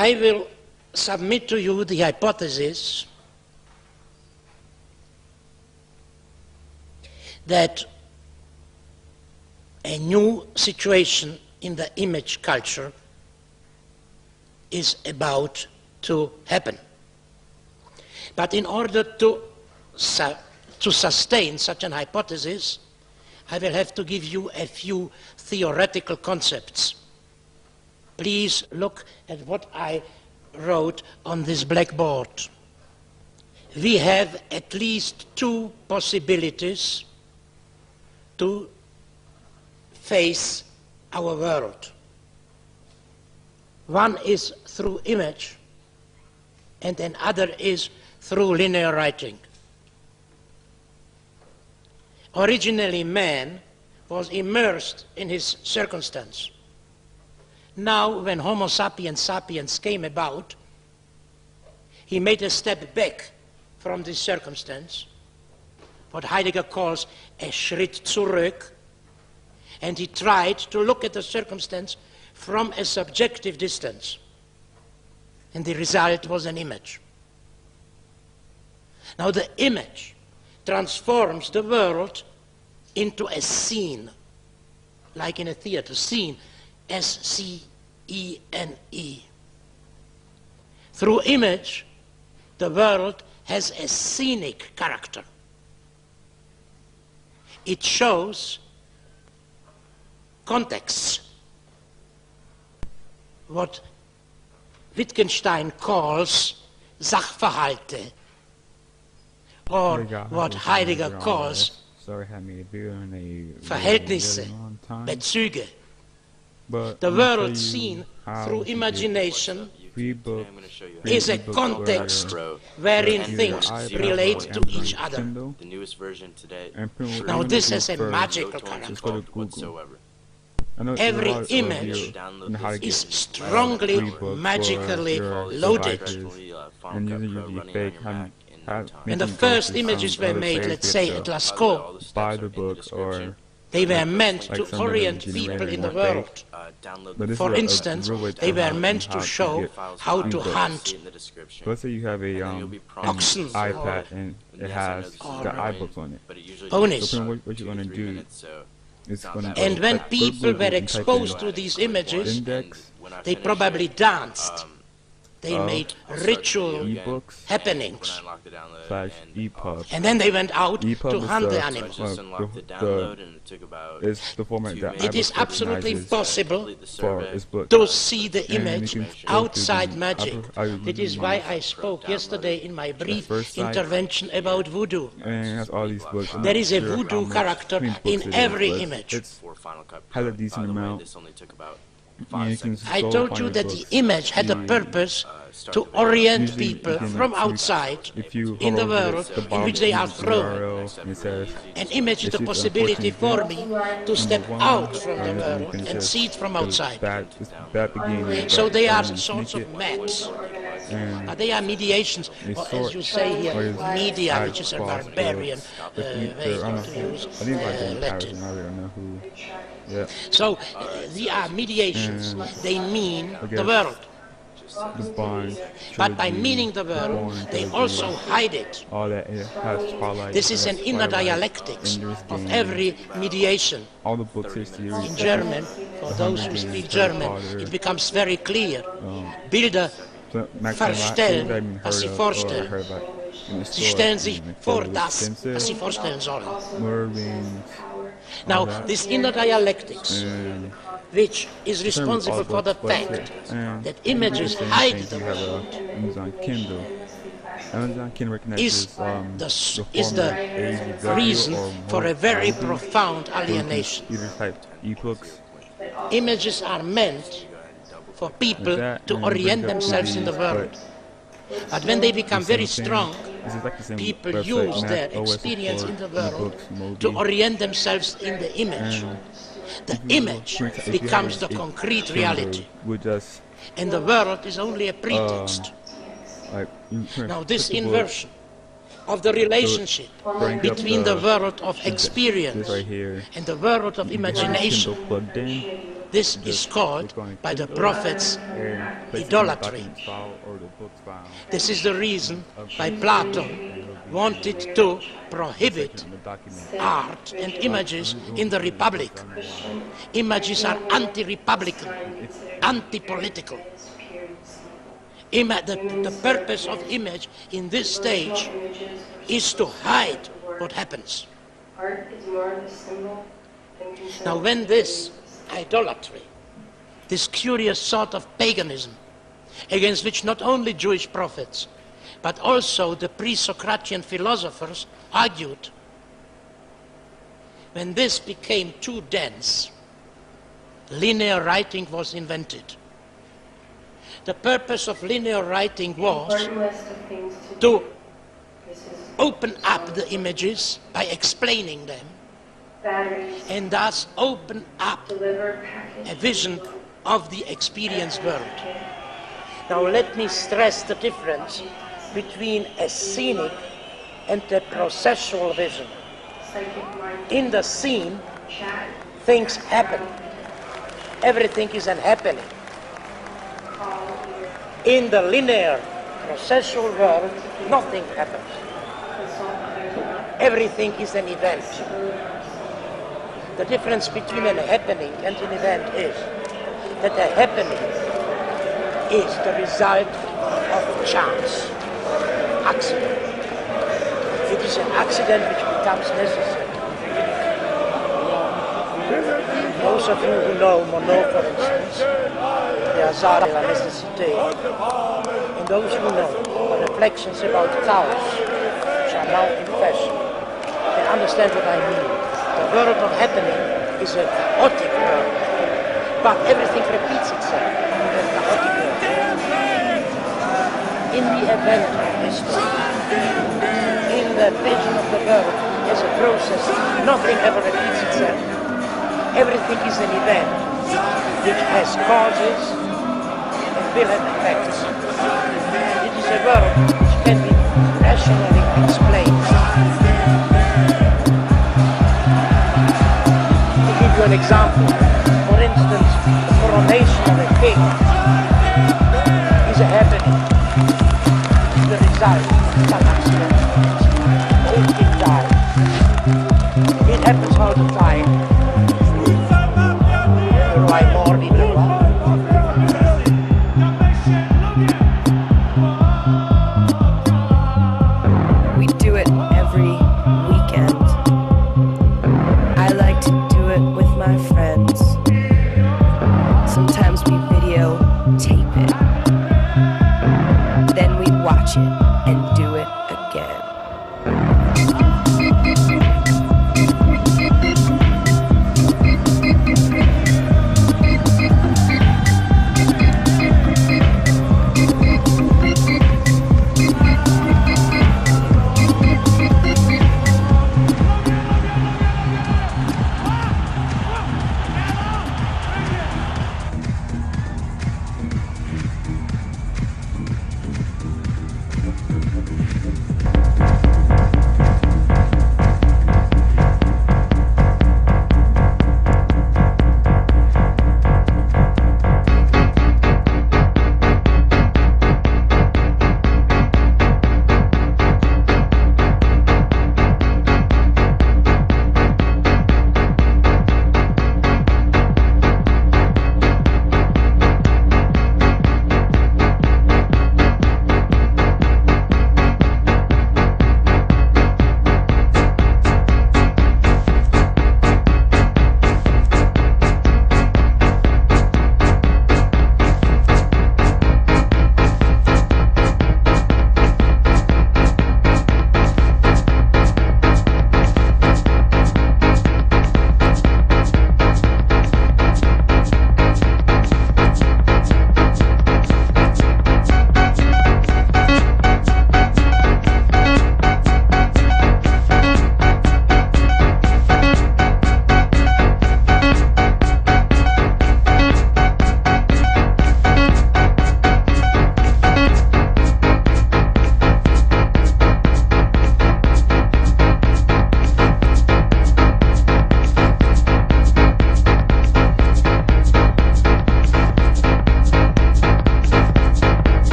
I will submit to you the hypothesis that a new situation in the image culture is about to happen. But in order to sustain such an hypothesis, I will have to give you a few theoretical concepts. Please look at what I wrote on this blackboard. We have at least two possibilities to face our world. One is through image, and another is through linear writing. Originally, man was immersed in his circumstance. Now, when Homo sapiens sapiens came about, he made a step back from this circumstance, what Heidegger calls a Schritt zurück, and he tried to look at the circumstance from a subjective distance. And the result was an image. Now the image transforms the world into a scene, like in a theater, scene, S-C-E-N-E. Through image, the world has a scenic character. It shows contexts, what Wittgenstein calls Sachverhalte, or what Heidegger calls Verhältnisse, Bezüge. The world seen through imagination is a context wherein things relate to each other. Now this has a magical character. Every image is strongly magically loaded. When the first images were made, let's say at Lascaux, buy the book, or they were meant to orient people in the world. For instance, they were meant to show how to hunt let's say you have a oxen iPad and it has the iBooks on it. ponies. So what you're going to do is going to And when people were exposed to these images, index they probably danced. They made ritual ebooks happenings. / EPUB. And then they went out to EPUB hunt is the animals. It's the format that It is iBooks absolutely recognizes possible for its book. to see the And image you can go to outside the magic. It is why I spoke yesterday in my brief first site. intervention about voodoo. And it has all these books. I'm There not is a sure voodoo how much character books in it is, every but image. It's has a decent amount. And you can I go told find you the that the books. image had a purpose to orient Usually people you can from choose- outside if you in the hover over world the in bottom which they are of the thrown. URL, and it says An image is the This is possibility unfortunately for me to step one, out from the and you world can and just see it from go outside. It's bad beginning, So but they are then sorts sneak of it, maps. and They are mediations, they or as sort you say or here, is media, I which is a cross barbarian the way I don't to know, use I think like the Latin. I don't know who. Yeah, So they are mediations. They mean the guess world. the Bond. But by trilogy, meaning the world, Bourne they trilogy, also hide it. all that it has Twilight. This is it an has inner Twilight, dialectics Ender's of Game, every mediation. all the books here series. In German, for those who speak German, it becomes very clear. Bilder verstellen, was sie vorstellen. Sie stellen sich vor das, was sie vorstellen sollen. Now, this inner dialectics, which is responsible for the fact that images hide the world, Amazon Kindle. Amazon Kindle is recognizes the reason for a very profound alienation. Either type ebooks. Images are meant for people to orient themselves in the world. But when they become very strong, people use their experience in the world to orient themselves in the image. The image becomes the concrete reality, and the world is only a pretext. Now this inversion of the relationship between the world of experience and the world of imagination This is called by the prophets idolatry. This is the reason why Plato wanted to prohibit art and images in the Republic. Images are anti-republican, anti-political. The purpose of image in this stage is to hide what happens. Now when this idolatry, this curious sort of paganism, against which not only Jewish prophets, but also the pre-Socratian philosophers argued, when this became too dense, linear writing was invented. The purpose of linear writing was to open up the images by explaining them, and thus open up a vision of the experienced world. Now let me stress the difference between a scenic and a processual vision. In the scene, things happen. Everything is an happening. In the linear, processual world, nothing happens. Everything is an event. The difference between a happening and an event is that a happening is the result of chance, accident. It is an accident which becomes necessary. Those of you who know Monod, for instance, the hasard de la nécessité, and those who know the reflections about chaos, which are now in fashion, can understand what I mean. The world of happening is a chaotic world, but everything repeats itself in a chaotic world. In the event of history, in the vision of the world as a process, nothing ever repeats itself. Everything is an event which has causes and will have effects. It is a world which can be rationally explained. To give you an example, for instance, the coronation of a king is a happening. The result is an accident. Old king dies. It happens all the time. We do it every weekend. I like to do it with my friends. Sometimes we video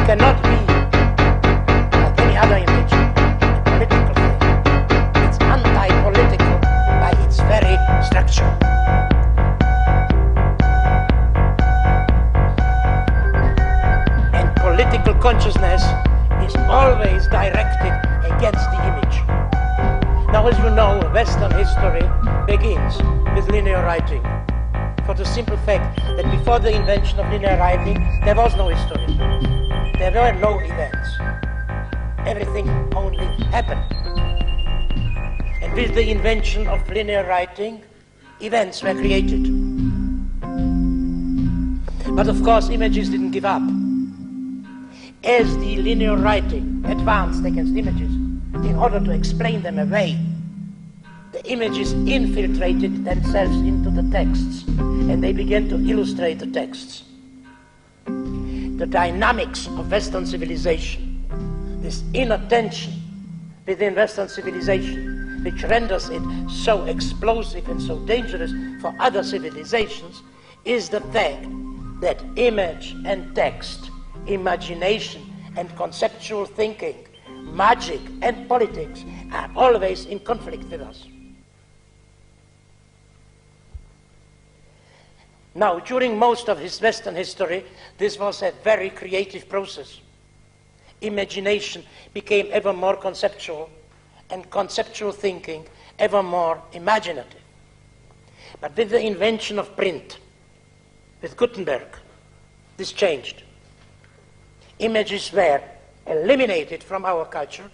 cannot be like any other image, a political thing. It's anti-political by its very structure. And political consciousness is always directed against the image. Now, as you know, Western history begins with linear writing, for the simple fact that before the invention of linear writing, there was no history. There were no events. Everything only happened. And with the invention of linear writing, events were created. But of course, images didn't give up. As the linear writing advanced against images, in order to explain them away, the images infiltrated themselves into the texts, and they began to illustrate the texts. The dynamics of Western civilization, this inattention within Western civilization, which renders it so explosive and so dangerous for other civilizations, is the fact that image and text, imagination and conceptual thinking, magic and politics are always in conflict with us. Now, during most of his Western history, this was a very creative process. Imagination became ever more conceptual, and conceptual thinking ever more imaginative. But with the invention of print, with Gutenberg, this changed. Images were eliminated from our culture,